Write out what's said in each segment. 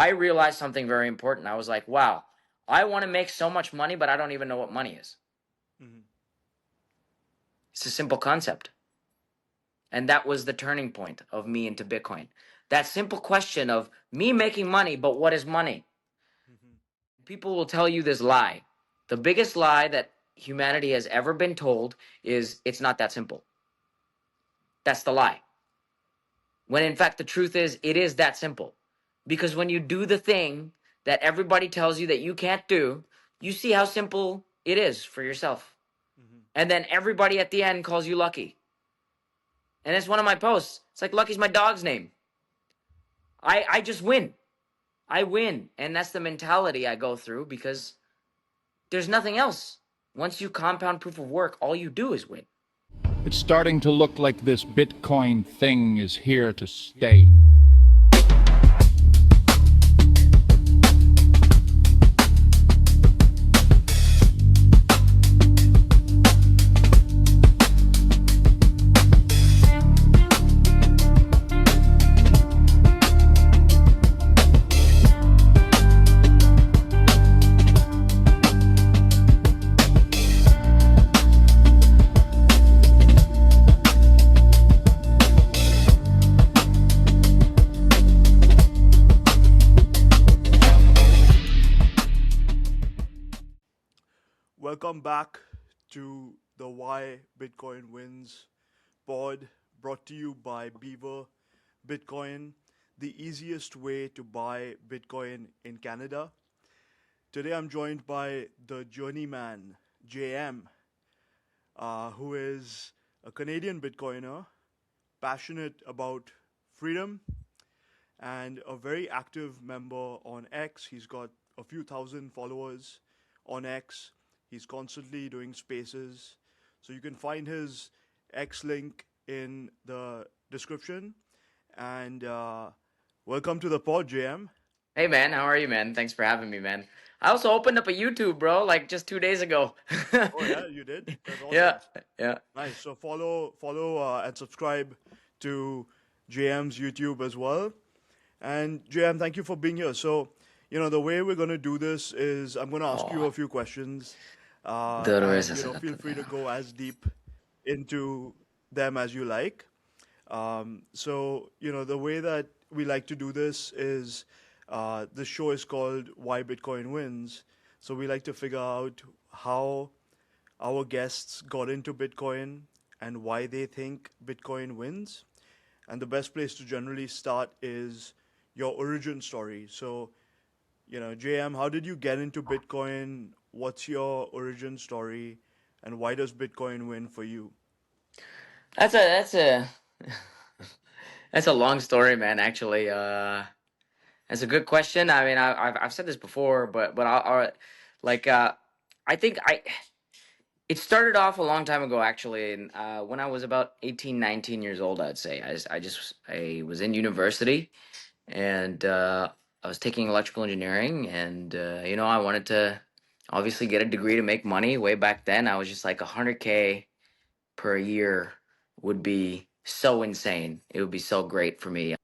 I realized something very important. I was like, wow, I want to make so much money, but I don't even know what money is. Mm-hmm. It's a simple concept. And that was the turning point of me into Bitcoin. That simple question of me making money, but what is money? Mm-hmm. People will tell you this lie. The biggest lie that humanity has ever been told is it's not that simple. That's the lie. When in fact, the truth is, it is that simple. Because when you do the thing that everybody tells you that you can't do, you see how simple it is for yourself. Mm-hmm. And then everybody at the end calls you Lucky. And it's one of my posts. It's like Lucky's my dog's name. I just win. I win. And that's the mentality I go through because there's nothing else. Once you compound proof of work, all you do is win. It's starting to look like this Bitcoin thing is here to stay. Welcome back to the Why Bitcoin Wins pod, brought to you by Beaver Bitcoin, the easiest way to buy Bitcoin in Canada. Today I'm joined by the journeyman, JM, who is a Canadian Bitcoiner, passionate about freedom, and a very active member on X. He's got a few thousand followers on X. He's constantly doing spaces. So you can find his X link in the description. And welcome to the pod, JM. Hey man, how are you, man? Thanks for having me, man. I also opened up a YouTube, bro, like just 2 days ago. Oh yeah, you did. That's Yeah, awesome. yeah. Nice. So follow, and subscribe to JM's YouTube as well. And JM, thank you for being here. So, the way we're going to do this is I'm going to ask you Oh, a few questions, dolores and essa feel free to capela. go as deep into them as you like. The way that we like to do this is the show is called Why Bitcoin Wins. So we like to figure out how our guests got into Bitcoin and why they think Bitcoin wins. And the best place to generally start is your origin story. So, JM, how did you get into Bitcoin? What's your origin story? And why does Bitcoin win for you? That's a that's a long story, man. Actually, that's a good question. I mean, I've said this before, but I'll like I think I it started off a long time ago, actually, and when I was about 18, 19 years old, I'd say I was in university and I was taking electrical engineering, and I wanted to obviously get a degree to make money. Way back then, I was just like 100K per year would be so insane. It would be so great for me,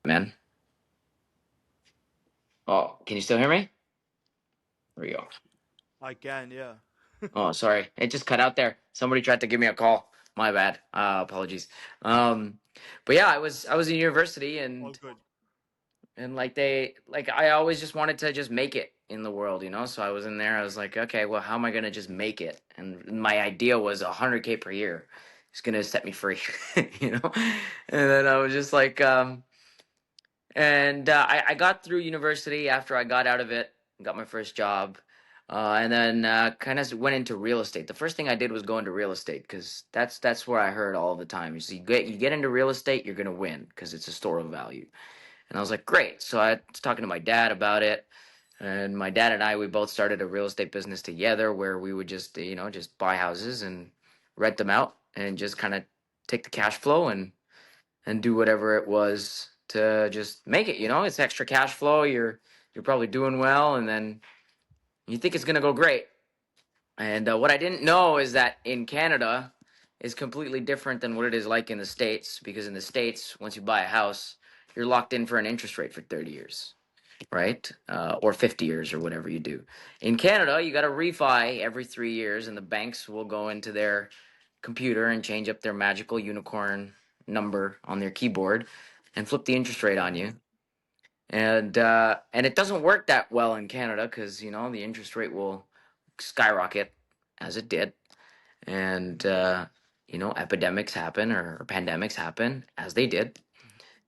man. Oh, can you still hear me? There we go. I can, yeah. Oh, sorry, it just cut out there. Somebody tried to give me a call. My bad. Apologies. Um, but yeah, I was in university, All and good. I always just wanted to just make it in the world, so I was in there. I was like, okay, well, how am I gonna just make it? And my idea was 100K per year. It's gonna set me free. you know and then I was just like, and I got through university. After I got out of it, got my first job, and then kind of went into real estate. The first thing I did was go into real estate because that's where I heard all the time. You get into real estate, you're gonna win because it's a store of value. And I was like, great. So I was talking to my dad about it. And my dad and I, we both started a real estate business together where we would just buy houses and rent them out and just kind of take the cash flow and do whatever it was to just make it. It's extra cash flow. You're probably doing well, and then you think it's gonna go great. And what I didn't know is that in Canada, is completely different than what it is like in the States, because in the States, once you buy a house, you're locked in for an interest rate for 30 years, right? Or 50 years or whatever you do. In Canada, you got to refi every 3 years, and the banks will go into their computer and change up their magical unicorn number on their keyboard and flip the interest rate on Mm-hmm. you. And it doesn't work that well in Canada because the interest rate will skyrocket as it did, and Mm-hmm. epidemics happen or pandemics happen as they did.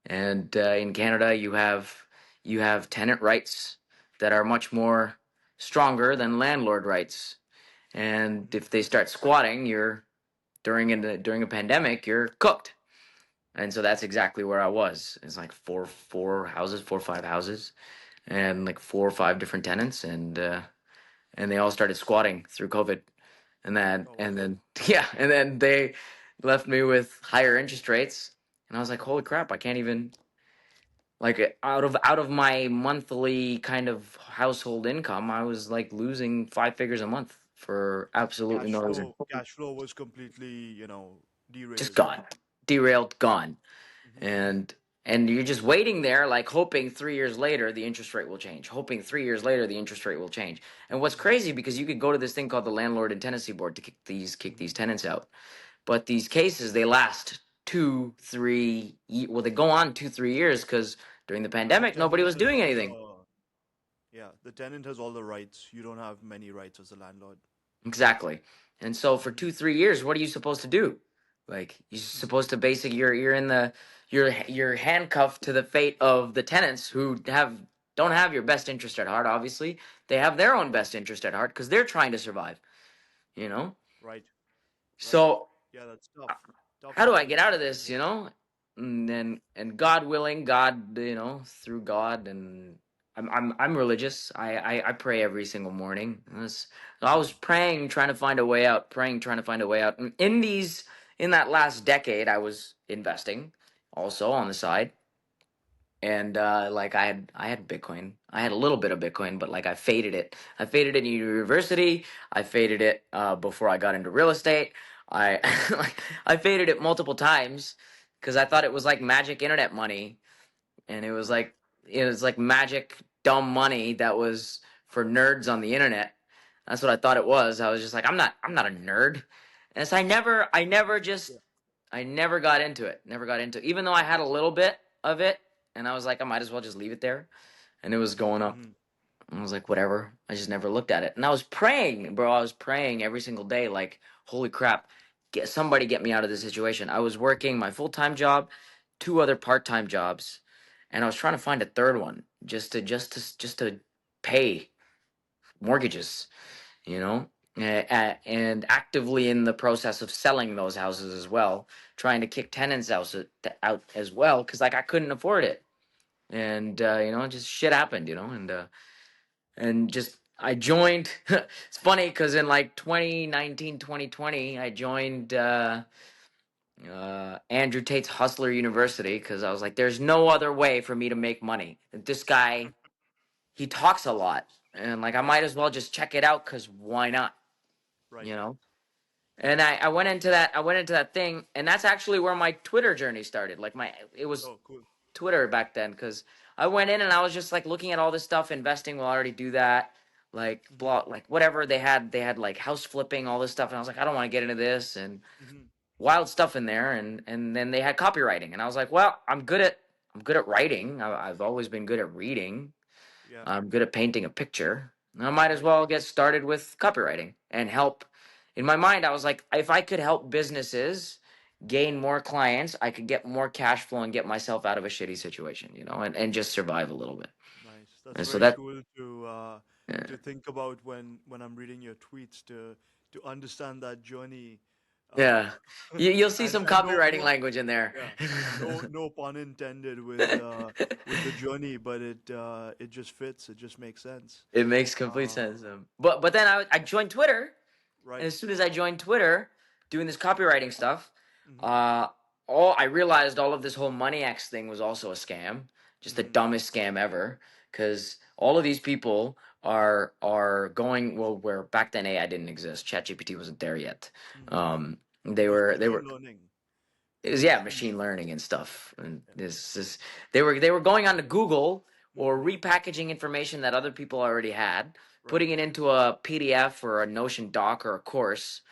And in Canada, you have tenant rights that are much more stronger than landlord rights. And Mm-hmm. if they start squatting, you're during a pandemic, you're cooked. And so that's exactly where I was. It's like four or five houses, and like four or five different tenants, and they all started squatting through COVID, and then Oh and wow. then yeah, and then they left me with higher interest rates, and I was like, holy crap, I can't even, like, out of my monthly kind of household income, I was like losing 5 figures a month for absolutely no reason. Cash flow was completely, Just derailed. gone, derailed, gone. Mm-hmm. And you're just waiting there, like hoping 3 years later the interest rate will change, hoping 3 years later the interest rate will change. And what's Mm-hmm. crazy, because you could go to this thing called the landlord and tenancy board to kick these tenants out, but these cases, they last 2 3 well, they go on 2 3 years because during the But the pandemic nobody tenant was has doing all anything. the yeah, the tenant has all the rights. You don't have many rights as a landlord. Exactly. And so for Mm-hmm. 2 3 years, what are you supposed to do? Like, you're Mm-hmm. supposed to basically, you're in the you're handcuffed to the fate of the tenants who don't have your best interest at heart. Obviously, they have their own best interest at heart because they're trying to survive. You know. Right. Right. So Yeah, that's tough. Tough how do I get situation out of to be this? in. And God willing, God, through God, and I'm religious. I pray every single morning. I was praying, trying to find a way out, praying, trying to find a way out. And in that last decade, I was investing also on the side, and like I had Bitcoin. I had a little bit of Bitcoin, but like I faded it. I faded it in university. I faded it before I got into real estate. I like I faded it multiple times because I thought it was like magic internet money, and it was like magic dumb money that was for nerds on the internet. That's what I thought it was. I was just like, I'm not a nerd. And so Yeah. I never got into it. Never got into it. Even though I had a little bit of it, and I was like, I might as well just leave it there. And it was going up. Mm-hmm. And I was like, whatever. I just never looked at it. And I was praying, bro. I was praying every single day, like, holy crap, get me out of this situation. I was working my full-time job, two other part-time jobs, and I was trying to find a third one just to pay mortgages, you know, and actively in the process of selling those houses as well, trying to kick tenants out as well, because like I couldn't afford it, and just shit happened, and just I joined. It's funny because in like 2019, 2020, I joined Andrew Tate's Hustler University because I was like, there's no other way for me to make money. This guy, he talks a lot, and like I might as well just check it out because why not? Right. You know. And I went into that thing, and that's actually where my Twitter journey started. Like it was Oh, cool. Twitter back then, because I went in and I was just like looking at all this stuff, investing will already do that, like Mm-hmm. blah, like whatever they had like house flipping, all this stuff, and I was like, I don't want to get into this, and Mm-hmm. wild stuff in there, and then they had copywriting, and I was like, well, I'm good at writing. I've always been good at reading. Yeah. I'm good at painting a picture. I might as Right. well get started with copywriting and help. In my mind, I was like, if I could help businesses gain more clients, I could get more cash flow and get myself out of a shitty situation, and just survive a little bit. Nice. That's And so very that, cool yeah, to think about when I'm reading your tweets to understand that journey. yeah. Uh, You'll see some and copywriting language in there. yeah, no pun intended with the journey, but it just fits. It just makes sense. It makes complete Uh, sense. But then I joined Twitter. And right. as soon as I joined Twitter, doing this copywriting stuff, Mm-hmm. uh, all I realized all of this whole Money X thing was also a scam, just the Mm-hmm. dumbest scam ever. Because all of these people are going, well, where back then AI didn't exist, ChatGPT wasn't there yet. Mm-hmm. Um, It was They machine were learning. it was, yeah, machine learning and stuff. And Yeah. this is they were going on to Google or Mm-hmm. repackaging information that other people already had, Right. putting it into a PDF or a Notion doc or a course,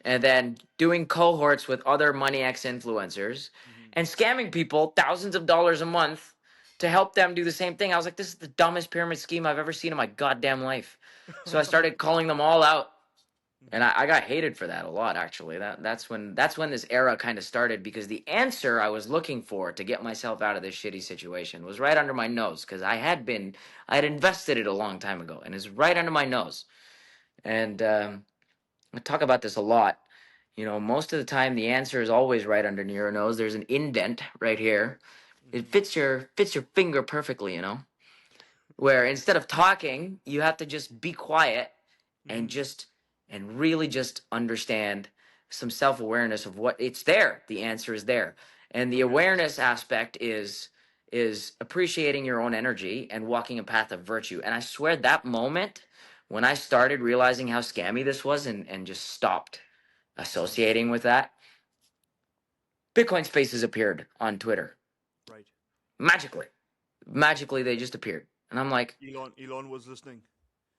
and then doing cohorts with other Money X influencers Mm-hmm. and scamming people thousands of dollars a month to help them do the same thing. I was like, this is the dumbest pyramid scheme I've ever seen in my goddamn life. So I started calling them all out, and Mm-hmm. I got hated for that a lot, actually. That's when this era kind of started, because the answer I was looking for to get myself out of this shitty situation was right under my nose, because I had invested it a long time ago, and it's right under my nose. And I talk about this a lot. You know, most of the time the answer is always right under your nose. There's an indent right here. It Mm-hmm. fits your finger perfectly, you know. Where instead of talking, you have to just be quiet and Mm-hmm. just and really just understand some self-awareness of what it's there. The answer is there. And the Okay. awareness aspect is appreciating your own energy and walking a path of virtue. And I swear that moment when I started realizing how scammy this was and just stopped Mm-hmm. associating with that, Bitcoin spaces appeared on Twitter Right. magically. Magically, they just appeared. And I'm like, Elon was listening.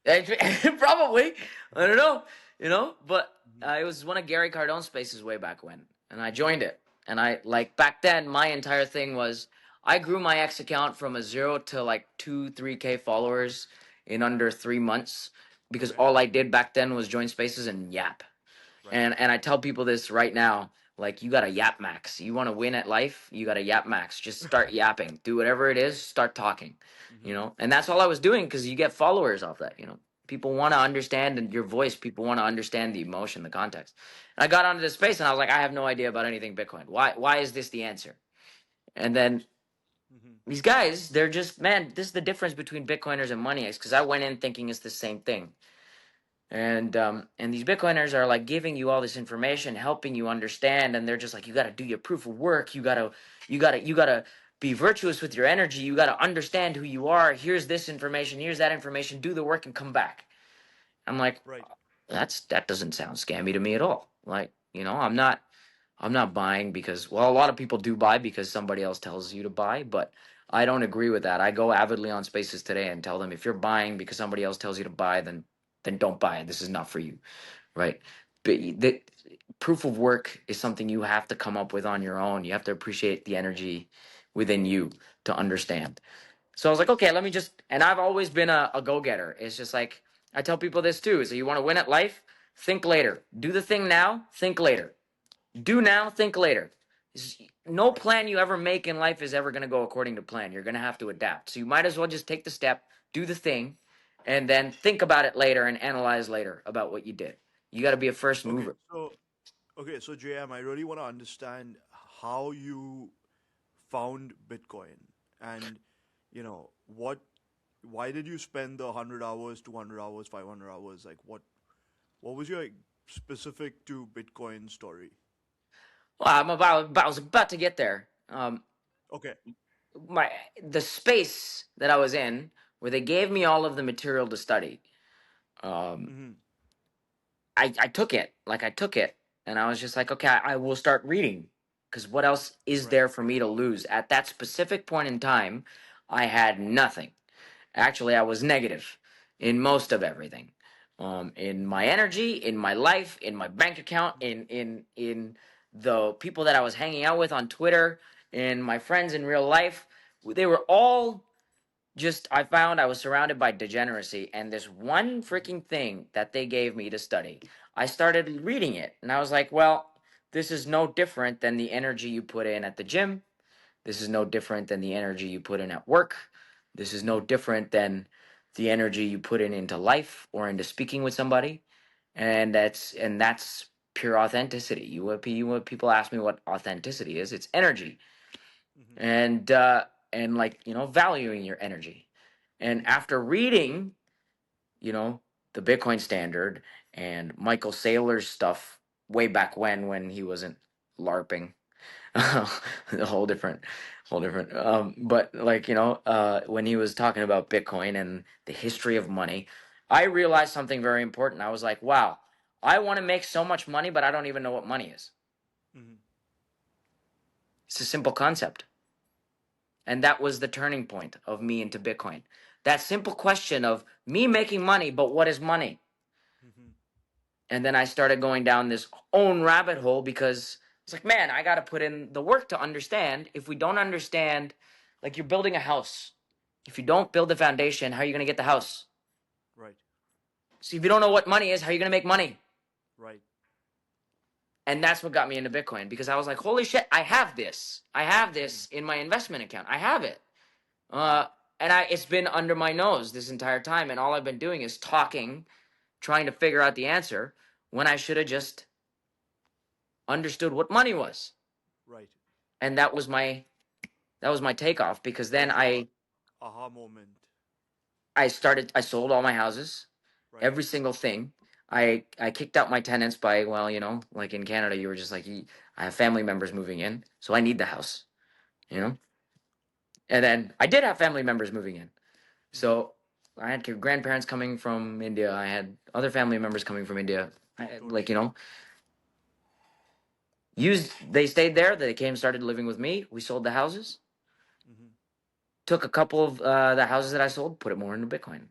probably. I don't know, you know, but Mm-hmm. it was one of Gary Cardone's spaces way back when, and I Mm-hmm. joined it. And I like back then, my entire thing was I grew my X account from a zero to like 3K followers in under 3 months, because Okay. all I did back then was join spaces and yap. Right. And I tell people this right now, like, you got to yap max. You want to win at life, you got to yap max. Just start yapping. Do whatever it is, start talking. You Mm-hmm. know? And that's all I was doing, cuz you get followers off that, you know. People want to understand your voice, people want to understand the emotion, the context. And I got onto this space and I was like, I have no idea about anything Bitcoin. Why is this the answer? And then Mm-hmm. these guys, they're just, man, this is the difference between Bitcoiners and money, cuz I went in thinking it's the same thing. And these Bitcoiners are like giving you all this information, helping you understand, and they're just like, you got to do your proof of work. You gotta be virtuous with your energy. You got to understand who you are. Here's this information. Here's that information. Do the work and come back. I'm like, Right. that doesn't sound scammy to me at all. Like, you know, I'm not buying because, well, a lot of people do buy because somebody else tells you to buy, but I don't agree with that. I go avidly on spaces today and tell them, if you're buying because somebody else tells you to buy, then don't buy it. This is not for you, right? But the proof of work is something you have to come up with on your own. You have to appreciate the energy within you to understand. So I was like, okay, let me just, and I've always been a go-getter. It's just like, I tell people this too. So you want to win at life? Think later. Do the thing now, think later. Do now, think later. No Right. plan you ever make in life is ever going to go according to plan. You're going to have to adapt. So you might as well just take the step, do the thing, and then think about it later and analyze later about what you did. You got to be a first Okay. mover. So JM, I really want to understand how you found Bitcoin, and what, why did you spend the 100 hours, 200 hours, 500 hours? Like, what was your specific to Bitcoin story? Well, I was about to get there. Okay. My the space that I was in, where they gave me all of the material to study. Um, Mm-hmm. I took it, like I took it, and I was just like, okay, I will start reading, because what else is Right. there for me to lose? At that specific point in time, I had nothing. Actually, I was negative in most of everything. In my Mm-hmm. energy, in my life, in my bank account, in the people that I was hanging out with on Twitter, in my friends in real life, they were all just, I found I was surrounded by degeneracy, and this one freaking thing that they gave me to study, I started reading it and I was like, well, this is no different than the energy you put in at the gym. This is no different than the energy you put in at work. This is no Mm-hmm. different than the energy you put in into life or into speaking with somebody. And that's pure authenticity. What people ask me what authenticity is, it's energy. Mm-hmm. And like, you know, valuing your energy. And Mm-hmm. after reading, you know, the Bitcoin Standard and Michael Saylor's stuff way back when he wasn't LARPing, a whole different. But like, you know, when he was talking about Bitcoin and the history of money, I realized something very important. I was like, wow, I want to make so much money, but I don't even know what money is. Mm-hmm. It's a simple concept. And that was the turning point of me into Bitcoin. That simple question of me making money, but what is money? Mm-hmm. And then I started going down this own rabbit hole because it's like, man, I got to put in the work to understand. If we don't understand, like you're building a house. If you don't build the foundation, how are you going to get the house? Right. So if you don't know what money is, how are you going to make money? Right. And that's what got me into Bitcoin because I was like, holy shit, I have this. I have Mm-hmm. this in my investment account. I have it. Mm-hmm. Uh, and it's been under my nose this entire time. And all I've been doing is talking, trying to figure out the answer when I should have just understood what money was. Right. And that was my takeoff because That then was your I aha moment. I sold all my houses, Right. every single thing. I kicked out my tenants by, well, like in Canada, you were just like, I have family members moving in, so I need the house, you Right. know. And then I did have family members moving in, Mm-hmm. so I had grandparents coming from India. I had other family members coming from India. Like Totally. they stayed there. They came, started living with me. We sold the houses. Mm-hmm. Took a couple of the houses that I sold, put it more into Bitcoin.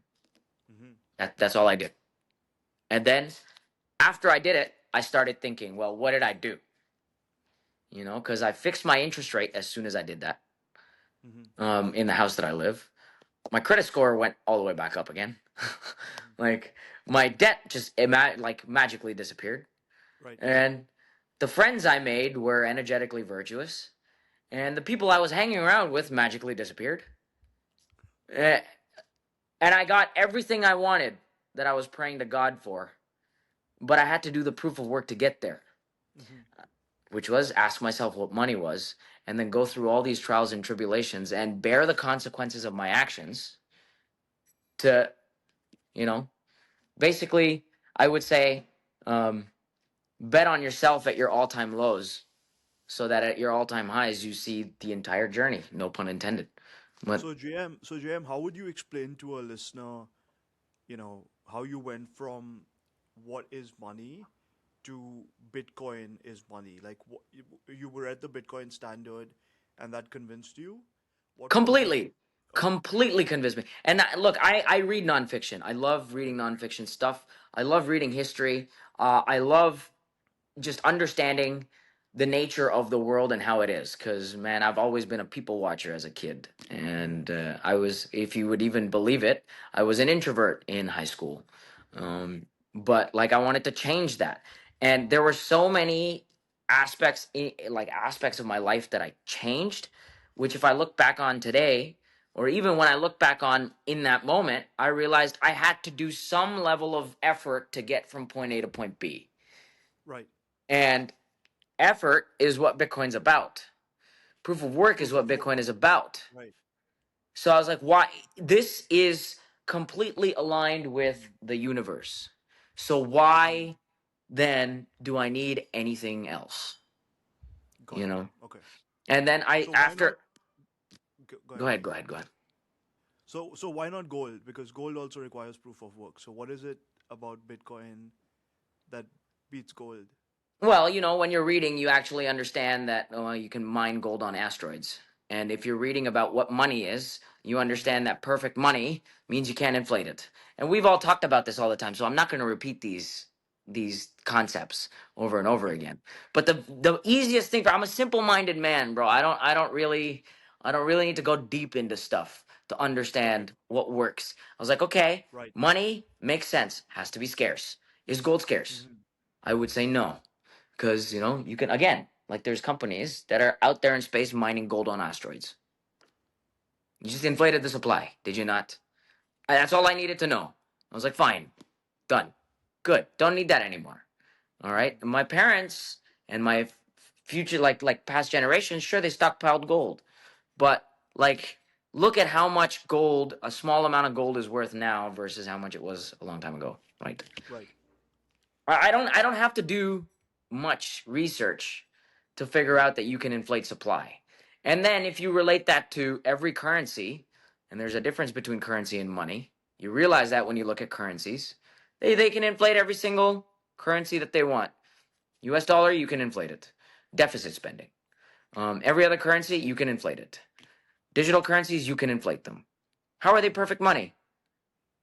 Mm-hmm. That's all I did. And then after I did it, I started thinking, well, what did I do? Because I fixed my interest rate as soon as I did that. Mm-hmm. In the house that I live, my credit score went all the way back up again. Mm-hmm. Like my debt just like magically disappeared, Right. and the friends I made were energetically virtuous, and the people I was hanging around with magically disappeared. Eh, And I got everything I wanted that I was praying to God for, but I had to do the proof of work to get there, Mm-hmm. which was ask myself what money was, and then go through all these trials and tribulations and bear the consequences of my actions to, you know, basically, I would say, um, bet on yourself at your all time lows so that at your all time highs, you see the entire journey, no pun intended. But So JM, how would you explain to a listener, how you went from what is money to Bitcoin is money? Like, what you were at the Bitcoin standard, and that convinced you. What was the completely, okay? completely convinced me. And look, I read nonfiction. I love reading nonfiction stuff. I love reading history. I love just understanding the nature of the world and how it is, because man, I've always been a people watcher as a kid, Mm-hmm. and I was, if you would even believe it, I was an introvert in high school. Mm-hmm. But like I wanted to change that, and there were so many aspects like aspects of my life that I changed, which if I look back on today, or even when I look back on in that moment, I realized I had to do some level of effort to get from point A to point B. Right. And effort is what Bitcoin's about. Proof of work is Proof what of work. Bitcoin is about. Right. So I was like, why? This is completely aligned with the universe. So Mm-hmm. why then do I need anything else? Got You it. know? Okay. And then So why not? Go go ahead. ahead, go ahead, go ahead. So why not gold? Because gold also requires proof of work. So what is it about Bitcoin that beats gold? Well, when you're reading, you actually understand that you can mine gold on asteroids. And if you're reading about what money is, you Mm-hmm. understand that perfect money means you can't inflate it. And we've all talked about this all the time, so I'm not going to repeat these concepts over and over Okay. again. But the easiest thing for I'm a simple-minded man, bro. I don't really need to go deep into stuff to Okay. understand what works. I was like, okay, Right. money makes sense, has to be scarce. Is gold scarce? Mm-hmm. I would say no. Because, you can, again, like there's companies that are out there in space mining gold on asteroids. You just inflated the supply, did you not? That's all I needed to know. I was like, fine, done. Good. Don't need that anymore. All right. Mm-hmm. And my parents and my future, like past generations, sure, they stockpiled gold. But, like, look at how much gold, a small amount of gold is worth now versus how much it was a long time ago. Right. Right. I don't have to do much research to figure Mm-hmm. out that you can inflate supply. And then if you relate that to every currency, and there's a difference between currency and money, you realize that when you look at currencies, they can inflate every single currency that they want. US dollar, you can inflate it. deficit spending. Every other currency, you can inflate it. Digital currencies, you can inflate them. How are they perfect money?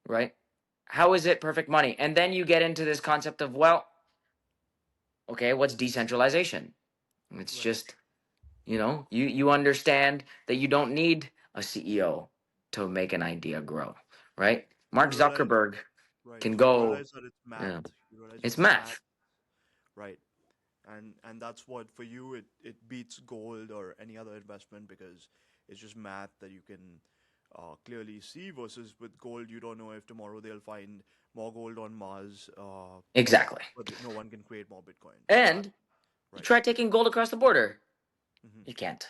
Right? How is it perfect money? And then you get into this concept of, well, okay, what's decentralization? It's Right. just, you understand that you don't need a CEO to make an idea grow, right? You Mark realize, Zuckerberg right? can You go, realize that it's math. yeah, You realize it's it's math, math. right? And that's what for you it beats gold or any other investment because it's just math that you can clearly see versus with gold you don't know if tomorrow they'll find more gold on Mars, Exactly. but no one can create more Bitcoin. So that And you right. try taking gold across the border. Hmm. You can't.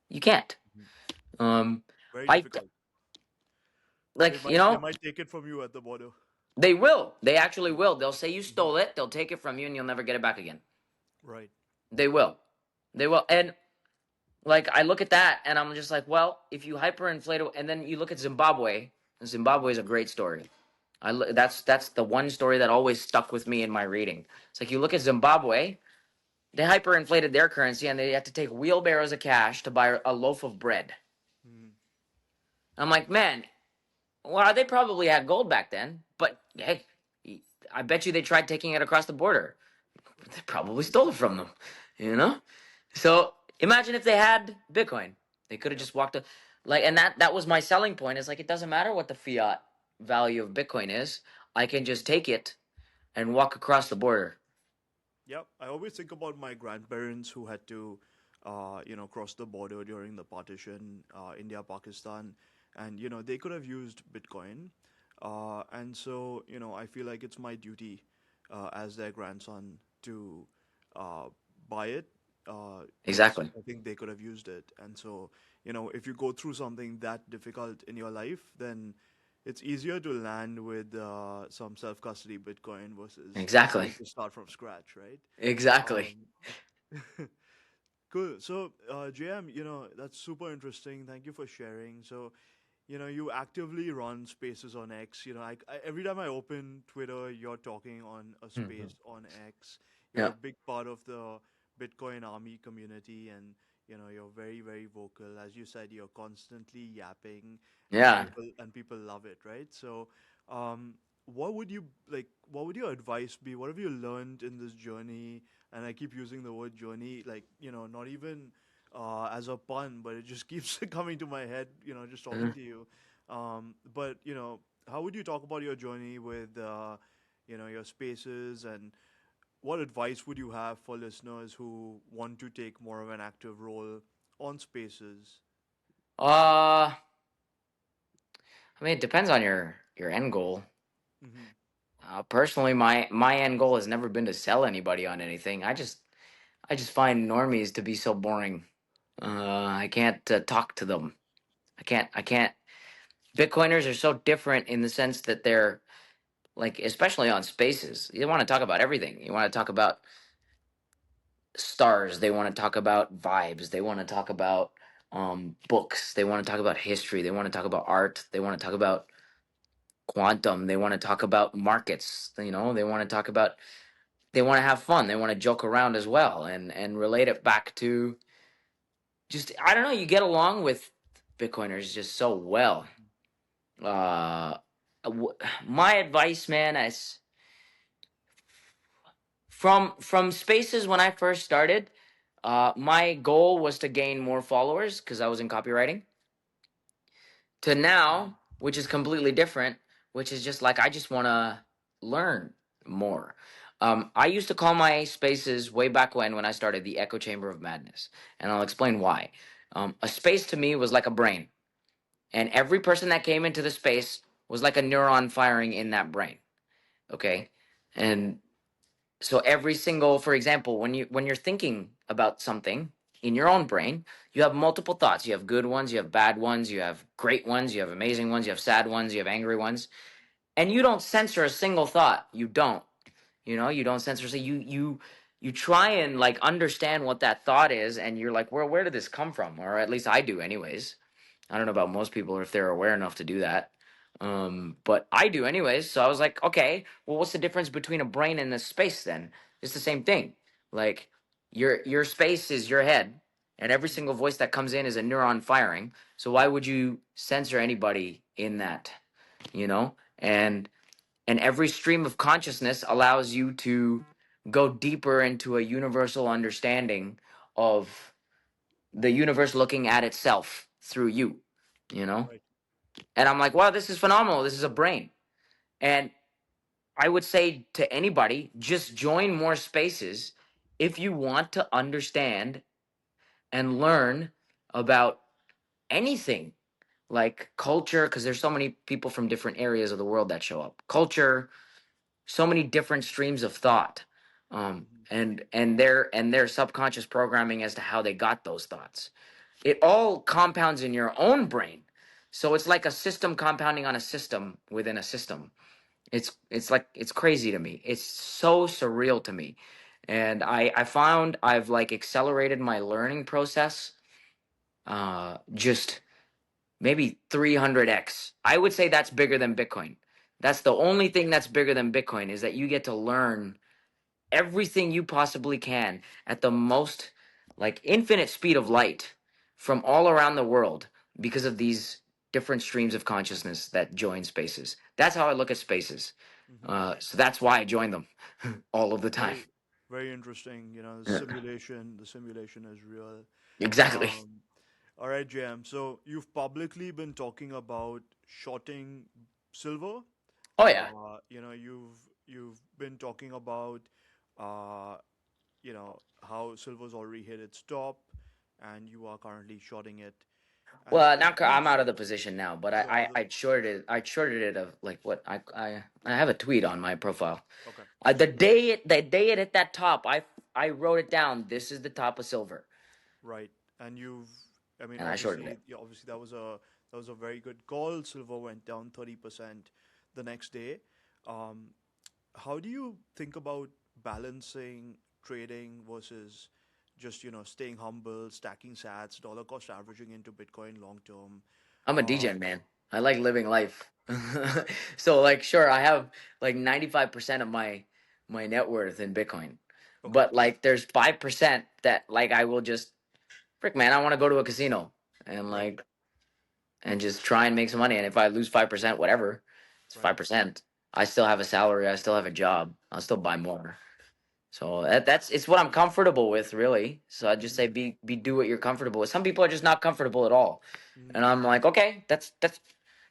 You can't. Hmm. Um, Very I difficult. like, They might take it from you at the border. they will. They actually will. They'll say you Hmm. stole it. They'll take it from you, and you'll never get it back again. Right. They will. They will. And like, I look at that, and I'm just like, well, if you hyperinflate it, and then you look at Zimbabwe. Zimbabwe is a great story. That's the one story that always stuck with me in my reading. It's like you look at Zimbabwe. They hyperinflated their currency, and they had to take wheelbarrows of cash to buy a loaf of bread. Hmm. I'm like, man, well, they probably had gold back then, but hey, I bet you they tried taking it across the border. They probably stole it from them, you know? So imagine if they had Bitcoin. They could have Yep. just walked like, and that was my selling point. Is like, it doesn't matter what the fiat value of Bitcoin is. I can Hmm. just take it and walk across the border. Yep. I always think about my grandparents who had to, cross the border during the partition, India, Pakistan, and they could have used Bitcoin, and so I feel like it's my duty, as their grandson, to uh, buy it, because Exactly. I think they could have used it, and so if you go through something that difficult in your life, then it's easier to land with some self custody Bitcoin versus Exactly. trying to start from scratch, right? Exactly. Um, cool. So, JM, that's super interesting. Thank you for sharing. So, you actively run spaces on X. Every time I open Twitter, you're talking on a Mhm. space on X. You're Yeah. a big part of the Bitcoin Army community, and you're very, very vocal. As you said, you're constantly yapping, and Yeah. people love it, right? So, um, what would you like? What would your advice be? What have you learned in this journey? And I keep using the word journey, like not even as a pun, but it just keeps coming to my head, just talking Mhm. to you. But how would you talk about your journey with your spaces, and what advice would you have for listeners who want to take more of an active role on spaces? Uh, I mean, it depends on your end goal. Hmm. Personally, my end goal has never been to sell anybody on anything. I just find normies to be so boring. I can't talk to them. I can't. Bitcoiners are so different in the sense that they're like, especially on spaces. You want to talk about everything. You want to talk about stars. They want to talk about vibes. They want to talk about books. They want to talk about history. They want to talk about art. They want to talk about quantum. They want to talk about markets. They want to talk about. They want to have fun. They want to joke around as well, and relate it back to just, I don't know. You get along with Bitcoiners just so well. Uh, w- my advice, man, is from spaces when I first started. My goal was to gain more followers because I was in copywriting. To now, which is completely different, which is just like, I just want to learn more. I used to call my spaces way back when I started, the echo chamber of madness, and I'll explain why. A space to me was like a brain, and every person that came into the space was like a neuron firing in that brain. Okay, and so every single, for example, when you're thinking about something in your own brain, you have multiple thoughts. You have good ones, you have bad ones, you have great ones, you have amazing ones, you have sad ones, you have angry ones, and you don't censor a single thought. You don't. You don't censor. So you try and like understand what that thought is, and you're like, where did this come from? Or at least I do, anyways. I don't know about most people or if they're aware enough to do that. But I do anyways. So I was like, okay, well, what's the difference between a brain and a space then? It's the same thing. Like, Your space is your head, and every single voice that comes in is a neuron firing. So why would you censor anybody in that? You know, and every stream of consciousness allows you to go deeper into a universal understanding of the universe looking at itself through you. You know, Right. and I'm like, wow, this is phenomenal. This is a brain, and I would say to anybody, just join more spaces if you want to understand and learn about anything like culture, because there's so many people from different areas of the world that show up. Culture, so many different streams of thought, Mm-hmm. and their subconscious programming as to how they got those thoughts. It all compounds in your own brain, so it's like a system compounding on a system within a system. It's like it's crazy to me. It's so surreal to me. And I found I've like accelerated my learning process just maybe 300x. I would say that's bigger than Bitcoin. That's the Right. only thing that's bigger than Bitcoin is that you get to learn everything you possibly can at the most like infinite speed of light from all around the world because of these different streams of consciousness that join spaces. That's how I look at spaces. Mm-hmm. So that's why I join them all of the time. Very, very interesting. You know, Yeah. the simulation is real. Exactly. Um, all right, JM. So you've publicly been talking about shorting silver. Oh yeah. You know, you've been talking about, uh, how silver's already hit its top, and you are currently shorting it. And Well, it now I'm seems out of the position now, but you're out of the. I shorted it of like what I have a tweet on my profile. Okay, The day it hit that top, I wrote it down. This is the top of silver, right. And you've, I mean, and I shorted it. obviously that was a very good call. Silver went down 30% the next day. Um, how do you think about balancing trading versus just, staying humble, stacking sats, dollar cost averaging into Bitcoin long term? I'm a Uh, DJ, man. I like living life. So like, sure, I have like 95% of my net worth in Bitcoin, okay, but like, there's 5% that like I will just frick, man. I want to go to a casino and right, like and just try and make some money. And if I lose 5%, whatever, it's right. 5%. I still have a salary. I still have a job. I'll still buy more. So that's it's what I'm comfortable with, really. So I just Mm-hmm, say be do what you're comfortable with. Some people are just not comfortable at all, mm-hmm, and I'm like, okay, that's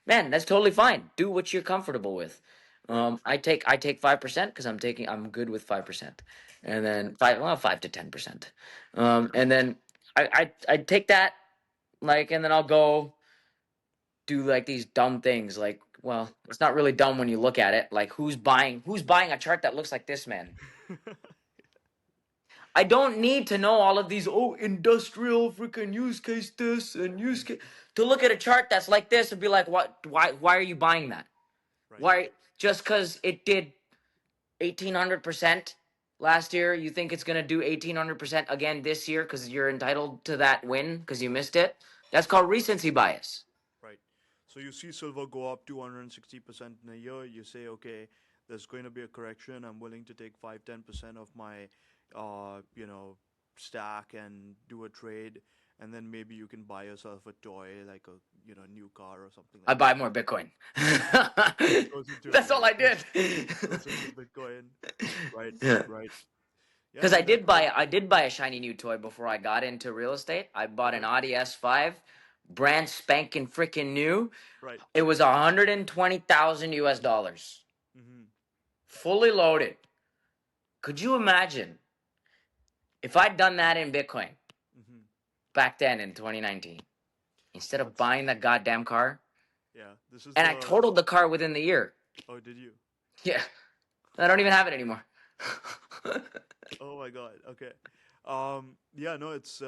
man, that's totally fine. Do what you're comfortable with. right, I take 5% because I'm good with 5%, and then 5 to 10%, and then I take that like, and then I'll go do like these dumb things like, well, it's not really dumb when you look at it, like who's buying a chart that looks like this, man. I don't need to know all of these industrial freaking use case this and use case to look at a chart that's like this and be like, what, why are you buying that? right. Why, just because it did 1,800% last year, you think it's gonna do 1,800% again this year because you're entitled to that win because you missed it? That's called recency bias. Right. So you see silver go up 260% in a year. You say, okay, there's going to be a correction. I'm willing to take 5-10% of my, uh, you know, stack and do a trade. And then maybe you can buy yourself a toy, like a, new car or something I like buy that. more Bitcoin. Which goes into, That's all I did. goes into Bitcoin. Right. Yeah. Right. Yeah, Because no, I did buy a shiny new toy before I got into real estate. I bought an okay. Audi S5, brand spanking freaking new. Right. It was 120,000 US dollars, Mm-hmm. fully loaded. Could you imagine if I'd done that in Bitcoin Mm-hmm. back then in 2019 instead of That's, buying that goddamn car? yeah, this is And I the, totaled the car within the year. oh, did you? Yeah, I don't even have it anymore. Oh my God. Okay. Yeah, no, it's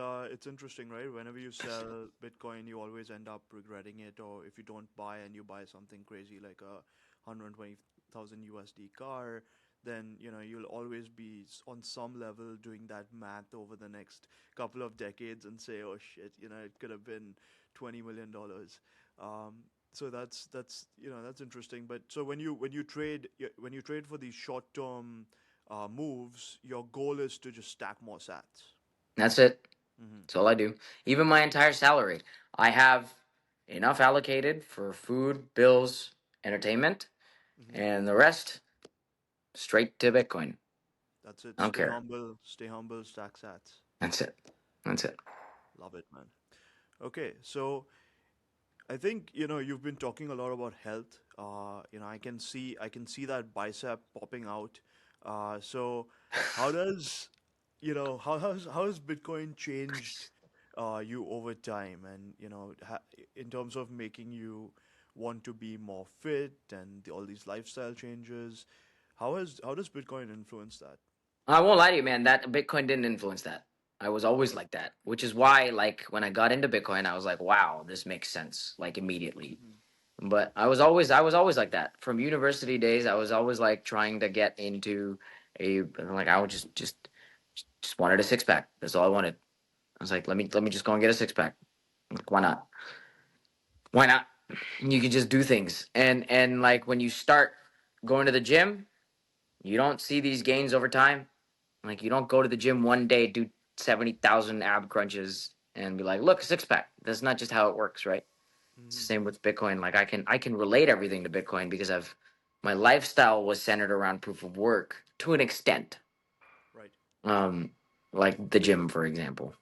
interesting, right? Whenever you sell Bitcoin, you always end up regretting it, or if you don't buy and you buy something crazy like a 120,000 USD car, then you'll always be on some level doing that math over the next couple of decades and say, oh shit, it could have been $20 million. So that's interesting. But so when you trade for these short term moves, your goal is to just stack more sats. That's it. Mm-hmm. That's all I do. Even my entire salary, I have enough allocated for food, bills, entertainment, Mm-hmm. and the rest straight to Bitcoin. That's it. I don't care. Stay humble, stack sats. That's it. That's it. Love it, man. Okay, so I think you've been talking a lot about health. I can see that bicep popping out. So how does how has Bitcoin changed you over time, and in terms of making you want to be more fit and all these lifestyle changes? How does Bitcoin influence that? I won't lie to you, man. That Bitcoin didn't influence that. I was always like that, which is why, like, when I got into Bitcoin, I was like, "Wow, this makes sense!" Like immediately. Hmm. But I was always like that from university days. I was always like trying to get into I would just wanted a six pack. That's all I wanted. I was like, let me just go and get a six pack. Like, why not? Why not? You can just do things, and like when you start going to the gym, you don't see these gains over time. Like you don't go to the gym one day, do 70,000 ab crunches, and be like, look, six pack. That's not just how it works, right? It's the Hmm. same with Bitcoin. Like I can relate everything to Bitcoin because I've my lifestyle was centered around proof of work to an extent. Right. Um, like the gym, for example.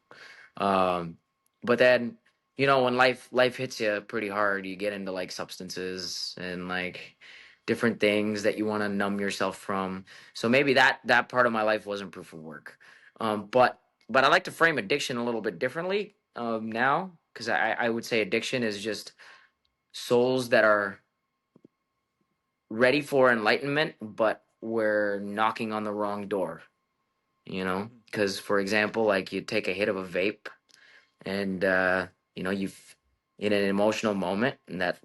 Um, but then when life hits you pretty hard, you get into like substances and like different things that you want to numb yourself from. So maybe that part of my life wasn't proof of work. But I like to frame addiction a little bit differently now because I would say addiction is just souls that are ready for enlightenment, but we're knocking on the wrong door. Hmm. Because for example, like you take a hit of a vape and you've in an emotional moment and that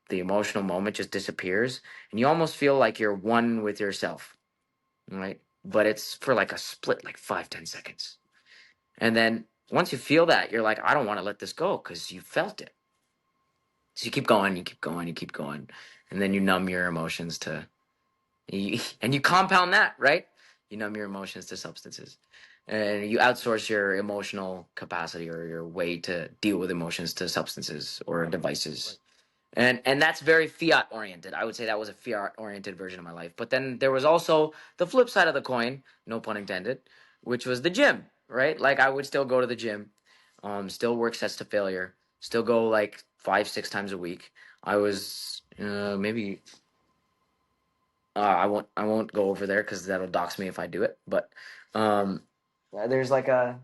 the emotional moment just disappears and you almost feel like you're one with yourself, right? But it's for like a split, like 5-10 seconds, and then once you feel that, you're like, I don't want to let this go because you felt it. So you keep going, you keep going, you keep going, and then you numb your emotions to and you compound that, right? You numb your emotions to substances, and you outsource your emotional capacity or your way to deal with emotions to substances or devices. Right. And that's very fiat oriented. I would say that was a fiat oriented version of my life. But then there was also the flip side of the coin, no pun intended, which was the gym, right? Like I would still go to the gym, still work sets to failure, still go like 5-6 times a week. I was maybe I won't go over there because that'll dox me if I do it. But um, there's like a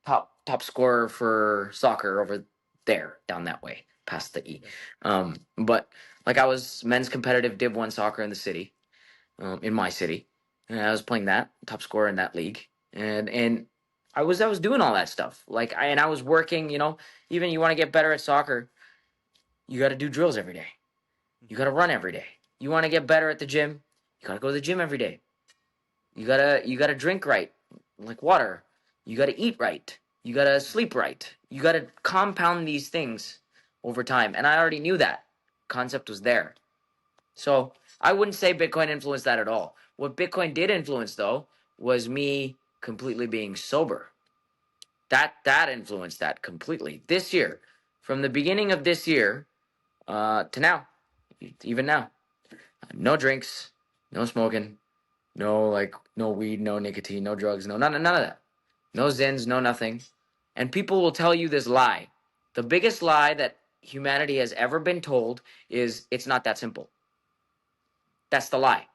top scorer for soccer over there down that way past the E. Right. But like I was men's competitive Div 1 soccer in the city, in my city, and I was playing that top scorer in that league, and I was doing all that stuff and I was working. Even you want to get better at soccer, you got to do drills every day. You Hmm. got to run every day. You want to get better at the gym, you got to go to the gym every day. You gotta drink right, like water. You gotta eat right. You gotta sleep right. You gotta compound these things over time. And I already knew that concept was there. So I wouldn't say Bitcoin influenced that at all. What Bitcoin did influence though was me completely being sober. That influenced that completely. This year, from the beginning of this year to now, even now, no drinks, no smoking, no weed, no nicotine, no drugs, none of that. No Zins, no nothing. And people will tell you this lie. The biggest lie that humanity has ever been told is it's not that simple. That's the lie.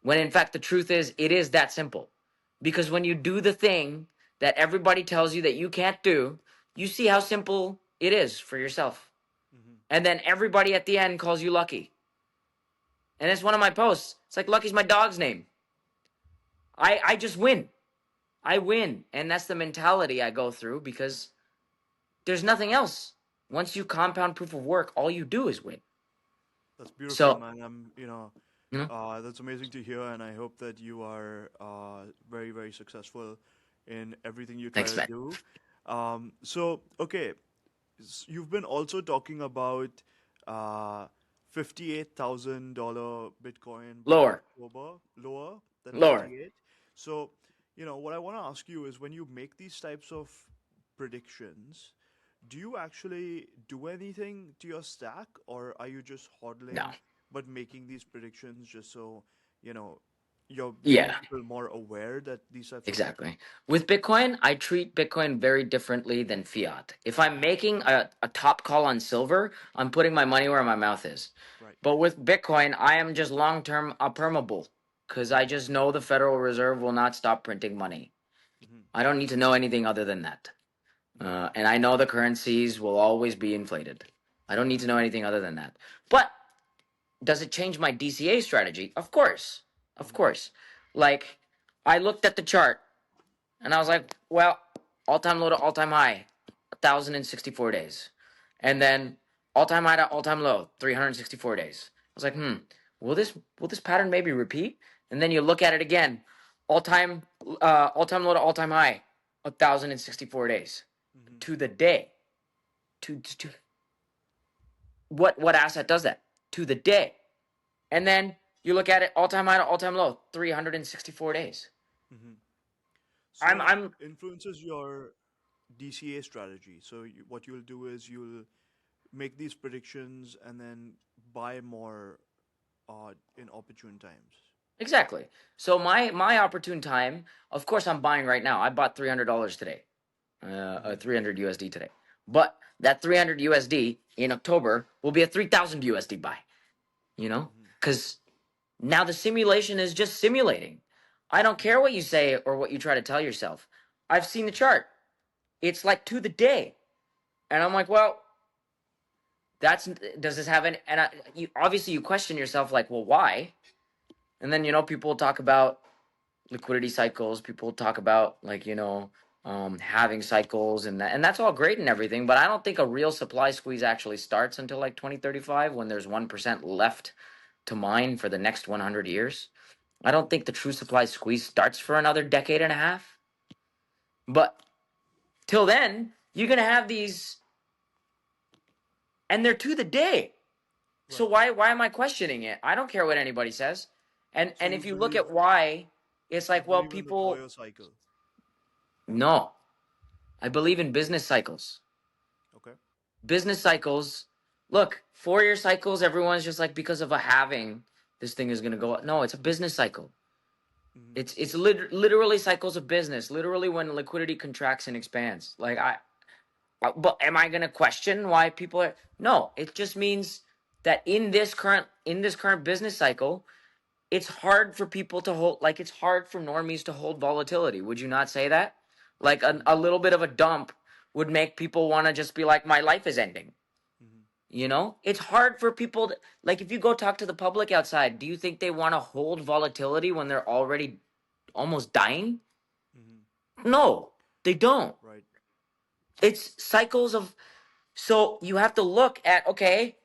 When in fact the truth is it is that simple. Because when you do the thing that everybody tells you that you can't do, you see how simple it is for yourself. Hmm. And then everybody at the end calls you lucky. And it's one of my posts. It's like Lucky's my dog's name. I just win. I win. And that's the mentality I go through because there's nothing else. Once you compound proof of work, all you do is win. That's beautiful, So, man. you know, That's amazing to hear, and I hope that you are very, very successful in everything you try thanks, to man. do. Okay, you've been also talking about $58,000 Bitcoin by Lower. October, lower. than Lower. 98. So, what I want to ask you is when you make these types of predictions, do you actually do anything to your stack, or are you just No. hodling but making these predictions just so, you know, you're making Yeah. people more aware that these types of things? Exactly. With Bitcoin, I treat Bitcoin very differently than fiat. If I'm making a top call on silver, I'm putting my money where my mouth is. Right. But with Bitcoin, I am just long term a perma-bull because I Mm-hmm. just know the Federal Reserve will not stop printing money. Mm-hmm. I don't need to know anything other than that. Mm-hmm. And I know the currencies will always be inflated. I don't need to know anything other than that. But does it change my DCA strategy? Of course. Of Mm-hmm. course. Like, I looked at the chart and I was like, well, all time low to all time high, 1,064 days. And then all time high to all time low, 364 days. I was like, will this pattern maybe repeat? And then you look at it again, all time low to all time high, 1,064 days Mm-hmm. to the day. To what asset does that? To the day. And then you look at it, all time high to all time low, 364 days. Mm-hmm. I'm So it I'm influences your DCA strategy. So what you'll do is you'll make these predictions and then buy more in opportune times. Exactly. So my opportune time, of course, I'm buying right now. I bought $300 today, Mm-hmm. 300 USD today. But that 300 USD in October will be a 3,000 USD buy. Mm-hmm. Because now the simulation is just simulating. I don't care what you say or what you try to tell yourself. I've seen the chart. It's like to the day, and I'm like, well, that's does this have any? And you obviously you question yourself, like, well, why? And then people talk about liquidity cycles. People talk about like halving cycles and that's all great and everything. But I don't think a real supply squeeze actually starts until like 2035 when there's 1% left to mine for the next 100 years. I don't think the true supply squeeze starts for another decade and a half. But till then, you're gonna have these, and they're to the day. So Right. why am I questioning it? I don't care what anybody says. So And you if you look believe at why, it's you like, well, believe in the people. Toyo cycle. No, I believe in business cycles. Okay. Business cycles. Look, 4-year cycles. Everyone's just like because of a halving, this thing is gonna go up. No, it's a business cycle. Mm-hmm. It's literally cycles of business. Literally when liquidity contracts and expands. Like but am I gonna question why people are? No, it just means that in this current business cycle, it's hard for people to hold, like it's hard for normies to hold volatility. Would you not say that? Like a Mm-hmm. little bit of a dump would make people want to just be like, my life is ending. Mm-hmm. It's hard for people to, like, if you go talk to the public outside, do you think they want to hold volatility when they're already almost dying? Mm-hmm. No, they don't. Right. It's cycles of, so you have to look at, okay,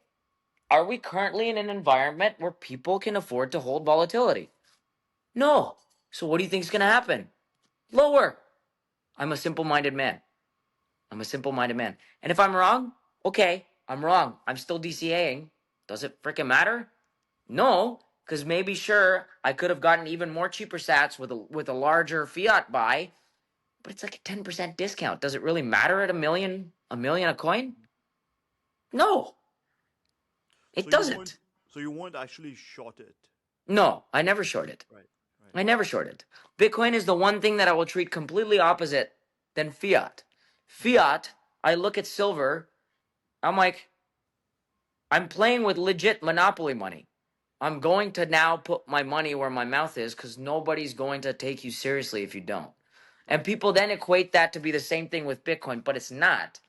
are we currently in an environment where people can afford to hold volatility? No. So what do you think is going to happen? Lower. I'm a simple minded man. I'm a simple minded man. And if I'm wrong, okay, I'm wrong. I'm still DCAing. Does it freaking matter? No, because maybe sure I could have gotten even more cheaper sats with a larger fiat buy, but it's like a 10% discount. Does it really matter at a million a coin? No, So it you won't doesn't. so you won't actually short it. No, I never shorted. Right. Right. I never shorted. Bitcoin is the one thing that I will treat completely opposite than fiat. Mm-hmm. Fiat, I look at silver, I'm like, I'm playing with legit monopoly money. I'm going to now put my money where my mouth is because nobody's going to take you seriously if you don't. And Right. people then equate that to be the same thing with Bitcoin, but it's not.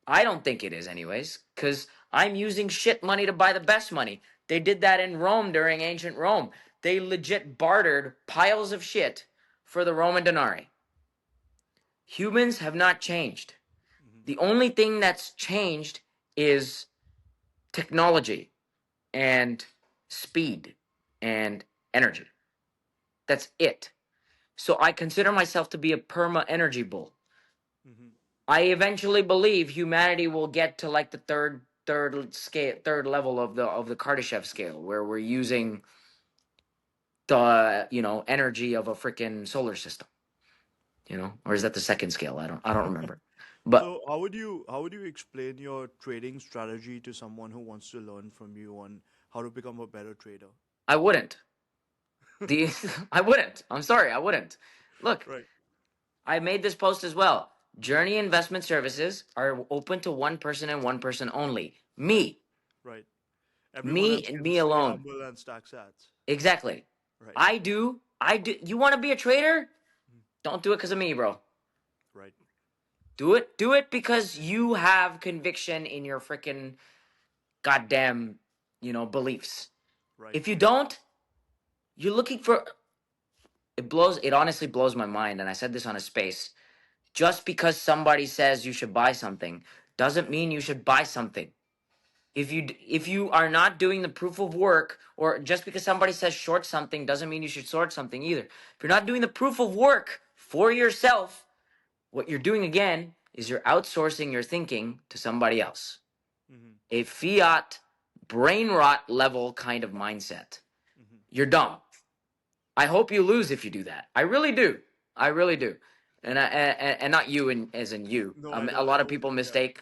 I don't think it is, anyways, because I'm using shit money to buy the best money. They did that in Rome during ancient Rome. They legit bartered piles of shit for the Roman denarii. Humans have not changed. Mm-hmm. The only thing that's changed is technology and speed and energy. That's it. So I consider myself to be a perma energy bull. Mm-hmm. I eventually believe humanity will get to like the third level of the Kardashev scale, where we're using the energy of a freaking solar system. Or is that the second scale? I don't remember. But So how would you explain your trading strategy to someone who wants to learn from you on how to become a better trader? I wouldn't. The I wouldn't. I'm sorry, I wouldn't. Look, Right, I made this post as well. Journey Investment Services are open to one person and one person only. right, Me. right. Everyone Me else and can me stay alone. humble and stack sats. Exactly. Right, I do. You want to be a trader? Don't do it because of me, bro. right, Do it because you have conviction in your freaking goddamn, beliefs. right. If you don't, you're looking for it honestly blows my mind, and I said this on a space. Just because somebody says you should buy something doesn't mean you should buy something. If you are not doing the proof of work, or just because somebody says short something doesn't mean you should short something either. If you're not doing the proof of work for yourself, what you're doing again is you're outsourcing your thinking to somebody else. Mm-hmm, A fiat brain rot level kind of mindset. mm-hmm. You're dumb. I hope you lose if you do that. I really do. I really do. And not you, as in you. No, I A know. lot of people Totally, yeah.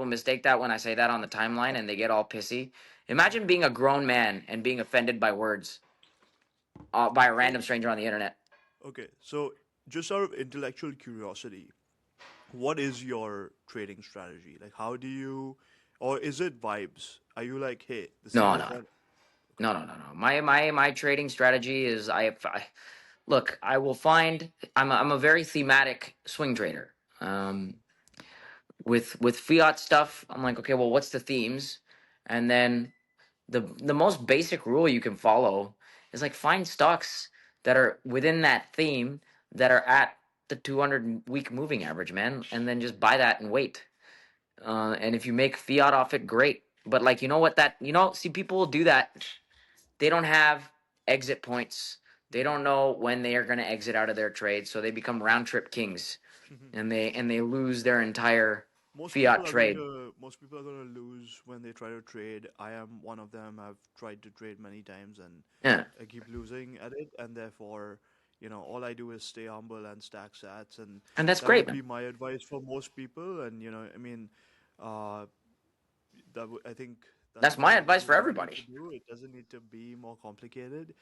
mistake that when I say that on the timeline, and they get all pissy. Imagine being a grown man and being offended by words by a So, random stranger on the internet. okay, so just out of intellectual curiosity, what is your trading strategy? Like, how do you, or is it vibes? Are you like, hey, this thing No, is no, done? Okay, no. My trading strategy is look. I will find. I'm a very thematic swing trader. With fiat stuff, I'm like, okay, well, what's the themes? And then the most basic rule you can follow is like find stocks that are within that theme that are at the 200 week moving average, man, and then just buy that and wait. And if you make fiat off it, great. But like, see, people will do that. They don't have exit points. They don't know when they are going to exit out of their trade, so they become round trip kings, mm-hmm. and they lose their entire fiat trade. Most people are gonna lose when they try to trade. I am one of them. I've tried to trade many times and Yeah, I keep losing at it, and therefore, all I do is stay humble and stack sats, and and that's that great, would man. be my advice for most people. And I mean, uh, I think That's that's my what advice you for really need everybody. to do. It doesn't need to be more complicated.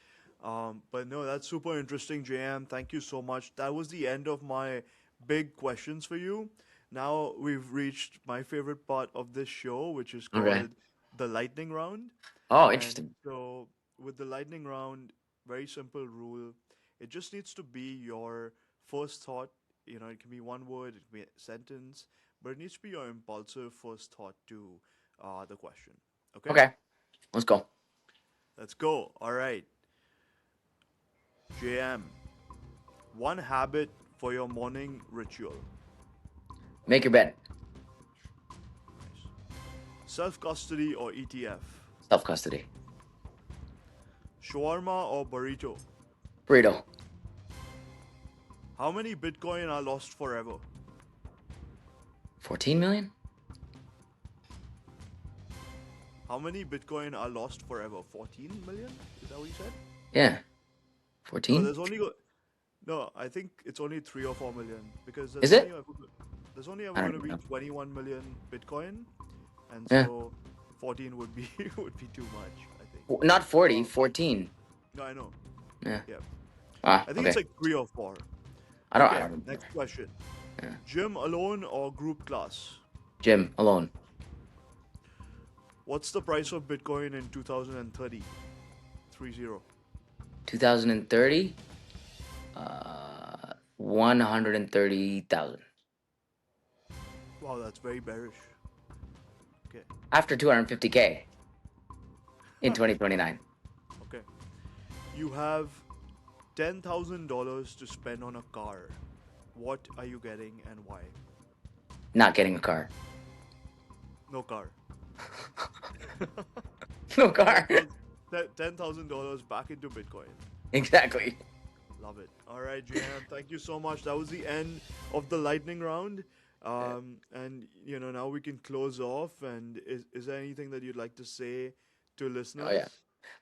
But no, that's super interesting, JM. Thank you so much. That was the end of my big questions for you. Now we've reached my favorite part of this show, which is Okay. called the lightning round. Oh, And interesting. so, with the lightning round, very simple rule. It just needs to be your first thought. It can be one word, it can be a sentence, but it needs to be your impulsive first thought to the question. Okay? Okay, let's go. Let's go. All right. JM, one habit for your morning ritual. Make your bed. Nice. Self custody or ETF? Self custody. Shawarma or burrito? Burrito. How many Bitcoin are lost forever? 14 million? How many Bitcoin are lost forever? 14 million? Is that what you said? Yeah. No, 14? no. I think it's only 3 or 4 million because Is it? there's only ever I going don't to even be know. 21 million Bitcoin, and Yeah. so 14 would be would be too much. I think. Not 40, Um, 14. no, I know. Yeah. Yeah, Ah, I think it's okay. like 3 or 4. I Okay, don't next remember. question. Yeah. Gym alone or group class? Gym alone. What's the price of Bitcoin in 2030? 30. 2030? 130,000. Wow, that's very bearish. Okay. After 250K in 2029. Okay. You have $10,000 to spend on a car. What are you getting and why? Not getting a car. No car. No car. $10,000 back into Bitcoin. Exactly. Love it. All right, Jihan, thank you so much. That was the end of the lightning round. And now we can close off. And is there anything that you'd like to say to Oh, yeah. listeners?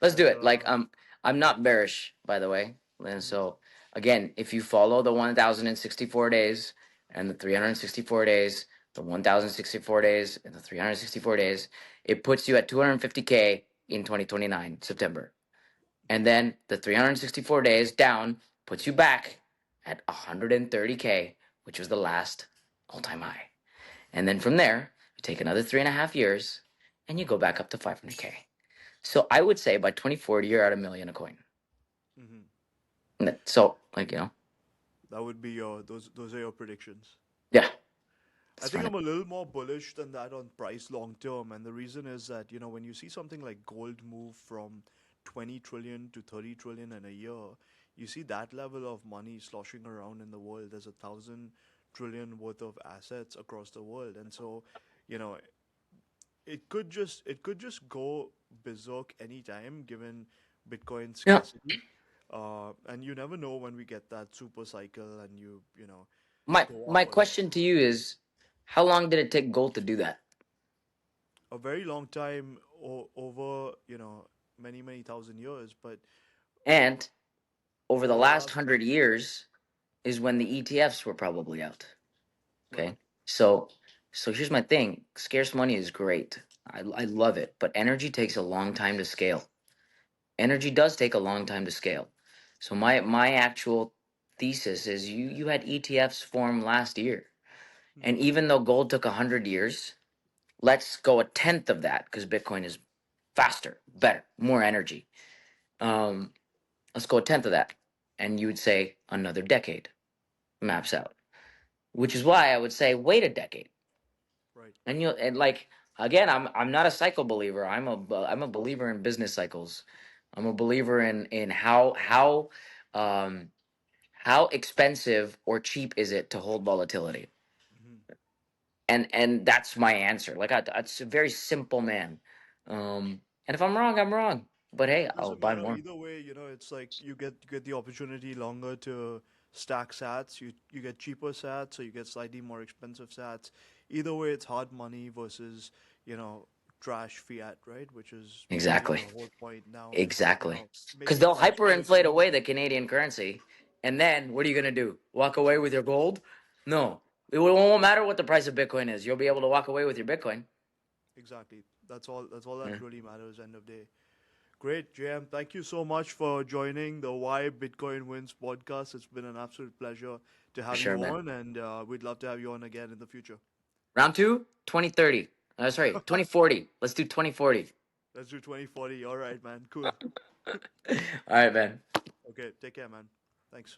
Let's do And it. Like I'm not bearish, by the way. And so again, if you follow the 1064 days and the 364 days, the 1064 days and the 364 days, it puts you at 250K in 2029 September. And then the 364 days down puts you back at 130K, which was the last all-time high. And then from there, you take another 3.5 years and you go back up to 500K. So I would say by 2040, you're at a million a coin. Mhm. So, like, That would be your those are your predictions. yeah, I that's think fine. I'm a little more bullish than that on price long term, and the reason is that when you see something like gold move from 20 trillion to 30 trillion in a year, you see that level of money sloshing around in the world. There's 1,000 trillion worth of assets across the world, and so you know it could just go berserk anytime given Bitcoin Yeah. scarcity. And you never know when we get that super cycle and you My go my up a lot. question to you is, how long did it take gold to do that? A very long time over many many thousand years, but And over the over the last last 100 years is when the ETFs were probably out. right. Okay, so here's my thing: scarce money is great. I love it, but energy takes a long time to scale. Energy does take a long time to scale. So my actual thesis is you had ETFs form last year. And Hmm. even though gold took 100 years, let's go a tenth of that because Bitcoin is faster, better, more energy. Um, let's go a tenth of that. And you would say another decade maps out, which is why I would say wait a decade. Right. And like again, I'm not a cycle believer. I'm a believer in business cycles. I'm a believer in um how expensive or cheap is it to hold volatility? Hmm. And that's my answer. Like it's a very simple man. And if I'm wrong, I'm wrong. But hey, It I'll doesn't buy matter more. either way. It's like you get the opportunity longer to stack sats. You get cheaper sats, or you get slightly more expensive sats. Either way, it's hard money versus you know trash fiat, right? Which is Exactly. the whole point now. Exactly. Because Making they'll financial hyperinflate predictions. away the Canadian currency, and then what are you gonna do? Walk away with your gold? No, it won't matter what the price of Bitcoin is. You'll be able to walk away with your Bitcoin. Exactly. That's all that Yeah, really matters. End of day. Great, JM. Thank you so much for joining the Why Bitcoin Wins podcast. It's been an absolute pleasure to for have sure, you man. on, and we'd love to have you on again in the future. Round two, 2030. Sorry, 2040. Let's do 2040. Let's do 2040. All right, man. Cool. All right, man. Okay, take care, man. Thanks.